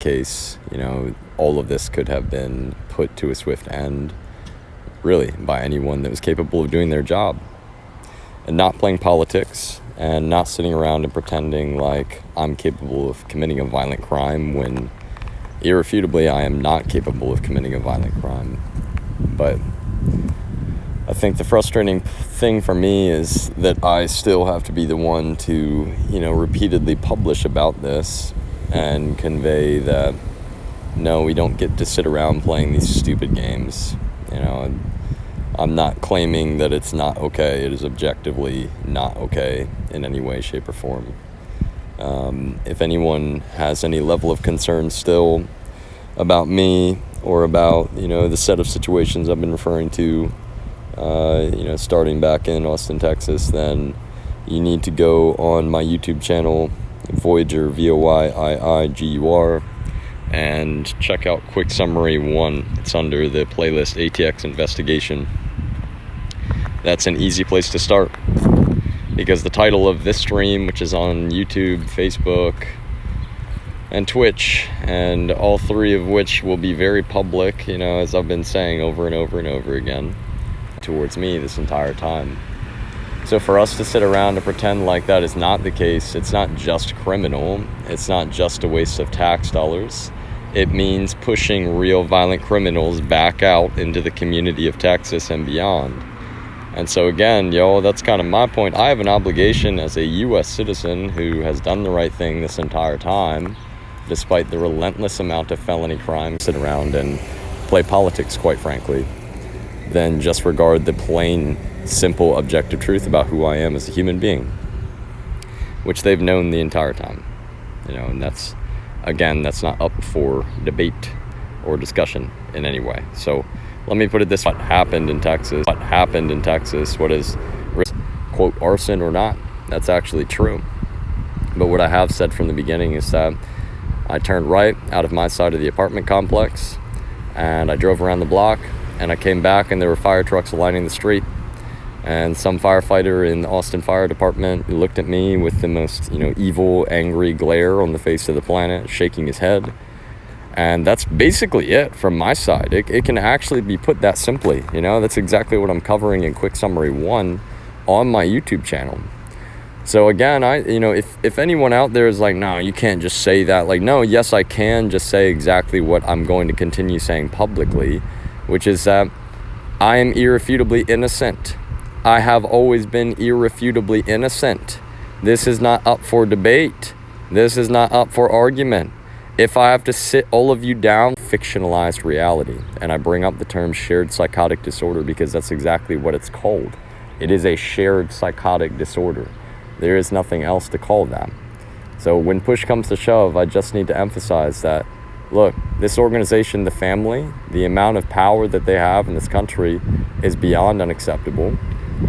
case, all of this could have been put to a swift end, really, by anyone that was capable of doing their job and not playing politics and not sitting around and pretending like I'm capable of committing a violent crime when irrefutably I am not capable of committing a violent crime. But I think the frustrating thing for me is that I still have to be the one to, repeatedly publish about this and convey that, no, we don't get to sit around playing these stupid games. I'm not claiming that it's not okay. It is objectively not okay in any way, shape, or form. If anyone has any level of concern still about me or about, the set of situations I've been referring to, starting back in Austin, Texas, then you need to go on my YouTube channel, Voyager, VOYIIGUR, and check out Quick Summary 1. It's under the playlist ATX Investigation. That's an easy place to start, because the title of this stream, which is on YouTube, Facebook, and Twitch, and all three of which will be very public, as I've been saying over and over and over again, towards me this entire time. So for us to sit around and pretend like that is not the case, it's not just criminal, it's not just a waste of tax dollars. It means pushing real violent criminals back out into the community of Texas and beyond. And so again, that's kind of my point. I have an obligation as a U.S. citizen who has done the right thing this entire time, despite the relentless amount of felony crime, sit around and play politics, quite frankly, than just regard the plain, simple, objective truth about who I am as a human being, which they've known the entire time. And that's not up for debate or discussion in any way. So let me put it this way. What happened in Texas, what is, quote, arson or not, that's actually true. But what I have said from the beginning is that I turned right out of my side of the apartment complex, and I drove around the block, and I came back, and there were fire trucks lining the street. And some firefighter in the Austin Fire Department looked at me with the most, evil, angry glare on the face of the planet, shaking his head. And that's basically it from my side. It can actually be put that simply. That's exactly what I'm covering in Quick Summary 1 on my YouTube channel. So again, if anyone out there is like, no, you can't just say that. Like, no, yes, I can just say exactly what I'm going to continue saying publicly, which is that I am irrefutably innocent. I have always been irrefutably innocent. This is not up for debate. This is not up for argument. If I have to sit all of you down, fictionalized reality, and I bring up the term shared psychotic disorder because that's exactly what it's called. It is a shared psychotic disorder. There is nothing else to call that. So when push comes to shove, I just need to emphasize that, look, this organization, the family, the amount of power that they have in this country is beyond unacceptable.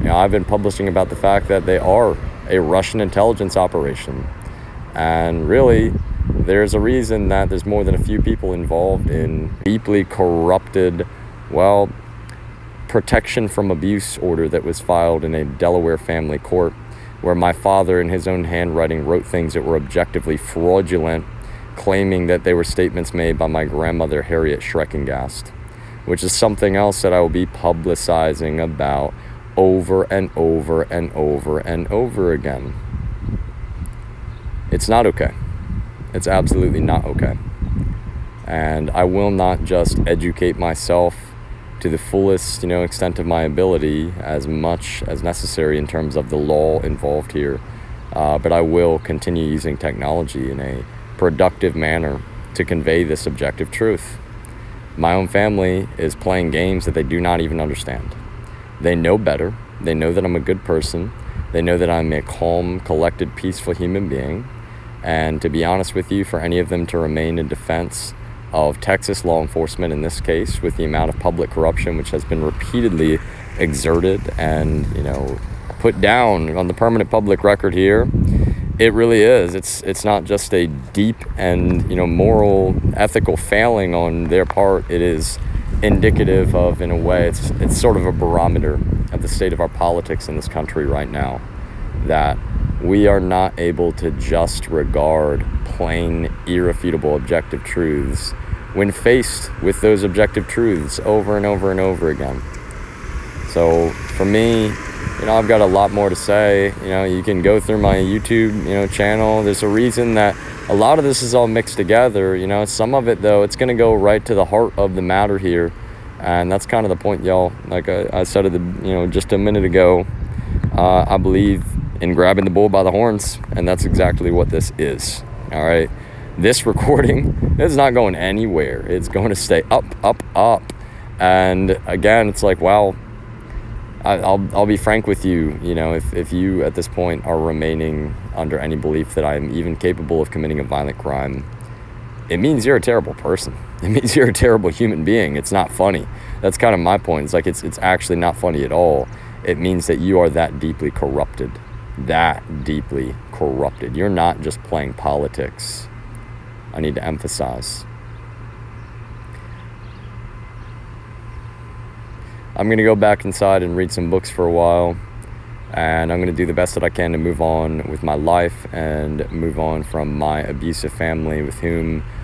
I've been publishing about the fact that they are a Russian intelligence operation. And really, there's a reason that there's more than a few people involved in deeply corrupted, protection from abuse order that was filed in a Delaware family court, where my father in his own handwriting wrote things that were objectively fraudulent, claiming that they were statements made by my grandmother, Harriet Schreckengast, which is something else that I will be publicizing about over and over and over and over again. It's not okay. It's absolutely not okay. And I will not just educate myself to the fullest, extent of my ability, as much as necessary in terms of the law involved here. But I will continue using technology in a productive manner to convey this objective truth. My own family is playing games that they do not even understand. They know better. They know that I'm a good person. They know that I'm a calm, collected, peaceful human being. And to be honest with you, for any of them to remain in defense of Texas law enforcement in this case, with the amount of public corruption which has been repeatedly exerted and, put down on the permanent public record here, it really is. It's not just a deep and, moral, ethical failing on their part. It is indicative of, in a way, it's sort of a barometer of the state of our politics in this country right now, that we are not able to just regard plain, irrefutable, objective truths when faced with those objective truths over and over and over again. So for me, I've got a lot more to say. You can go through my YouTube, channel. There's a reason that a lot of this is all mixed together. Some of it, though, it's going to go right to the heart of the matter here. And that's kind of the point, y'all. Like I said just a minute ago, I believe in grabbing the bull by the horns. And that's exactly what this is. All right. This recording is not going anywhere. It's going to stay up, up, up. And again, it's like, wow. I'll be frank with you, if you at this point are remaining under any belief that I'm even capable of committing a violent crime, it means you're a terrible person. It means you're a terrible human being. It's not funny. That's kind of my point. It's like it's actually not funny at all. It means that you are that deeply corrupted. That deeply corrupted. You're not just playing politics. I need to emphasize. I'm going to go back inside and read some books for a while, and I'm going to do the best that I can to move on with my life and move on from my abusive family with whom